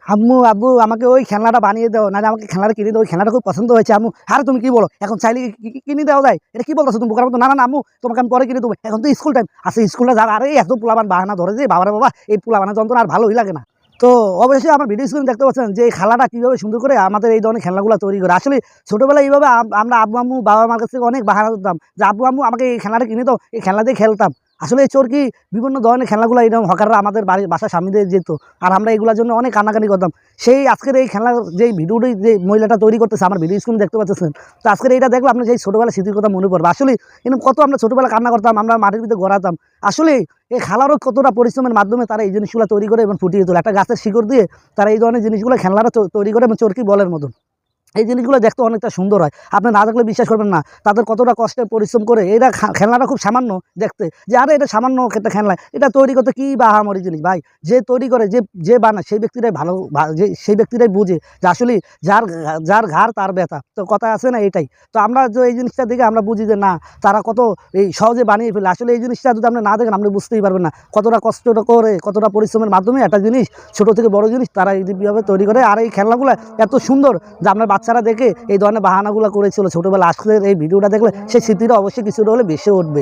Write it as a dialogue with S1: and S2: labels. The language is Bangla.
S1: আম্মু আব্বু আমাকে ওই খেলনাটা বানিয়ে দাও, না আমাকে খেলনাটা কিনে দাও, ওই খেলনাটা খুব পছন্দ হয়েছে আম্মু। আরে তুমি কি বলো, এখন চাইলে কিনে দেওয়া যায়? এটা কি বলছো তুমি বোকার মতো? না না না আম্মু, তোমাকে আমি পরে কিনে দেবো, এখন তো স্কুল টাইম আছে, স্কুলটা যাবে। আরে এত পোলাবান বাহানা ধরে যে বাবারে বাবা, এই পোলাবানা যন্ত্রণা আর ভালোই লাগে না। তো অবশ্যই আমার ভিডিও স্ক্রিন দেখতে পাচ্ছেন যে এই খেলাটা কীভাবে সুন্দর করে আমাদের এই ধরনের খেলনাগুলো তৈরি করে। আসলে ছোটোবেলায় এইভাবে আমরা আব্বু আম্মু বাবা মার কাছ থেকে অনেক বাহানা করতাম যে আব্বু আম্মু আমাকে এই খেলনাটা কিনে দাও, এই খেলনা দিয়ে খেলতাম। আসলে এই চোরকি বিভিন্ন ধরনের খেলনাগুলো এরকম হকাররা আমাদের বাসার সামনে দিয়ে যেত, আর আমরা এগুলোর জন্য অনেক কান্নাকানি করতাম। সেই আজকের এই খেলনা যে ভিডিওটি যে মহিলাটা তৈরি করতেছে আমার ভিডিও স্ক্রিন দেখতে পাচ্ছেন, তো আজকের এইটা দেখলে আপনি সেই ছোটোবেলা স্মৃতির কথা মনে পড়বে। আসলে এরকম কত আমরা ছোটোবেলা কান্না করতাম, আমরা মাটির ভিতরে গড়াতাম। আসলে এই খালারও কতটা পরিশ্রমের মাধ্যমে তারা এই জিনিসগুলো তৈরি করে এবং ফুটিয়ে তোলে। একটা গাছের শিকড় দিয়ে তারা এই ধরনের জিনিসগুলো খেলনাটা তৈরি করে এবং চরকি বলের মতন। এই জিনিসগুলো দেখতে অনেকটা সুন্দর হয়, আপনি না দেখলে বিশ্বাস করবেন না তাদের কতটা কষ্টে পরিশ্রম করে। এটা খেলনাটা খুব সামান্য দেখতে, যে আরে এটা সামান্য একটা খেলনা, এটা তৈরি করতে কী বাহামরি জিনিস ভাই। যে তৈরি করে যে যে বানায় সেই ব্যক্তিটাই ভালো, যে সেই ব্যক্তিটাই বুঝে যে আসলে যার যার ঘাড় তার ব্যথা, তো কথা আছে না এটাই। তো আমরা যে এই জিনিসটা দেখে আমরা বুঝি যে না, তারা কত এই সহজে বানিয়ে ফেলে। আসলে এই জিনিসটা যদি আপনি না দেখেন আপনি বুঝতেই পারবেন না কতটা কষ্টটা করে, কতটা পরিশ্রমের মাধ্যমে একটা জিনিস, ছোটো থেকে বড় জিনিস তারা এইভাবে তৈরি করে। আর এই খেলনাগুলো এত সুন্দর যে আপনার বাচ্চারা দেখে এই ধরনের বাহানাগুলো করেছিল ছোটোবেলা, আজকের এই ভিডিওটা দেখলে সেই স্মৃতিটা অবশ্যই কিছুটা হলে বেশি উঠবে।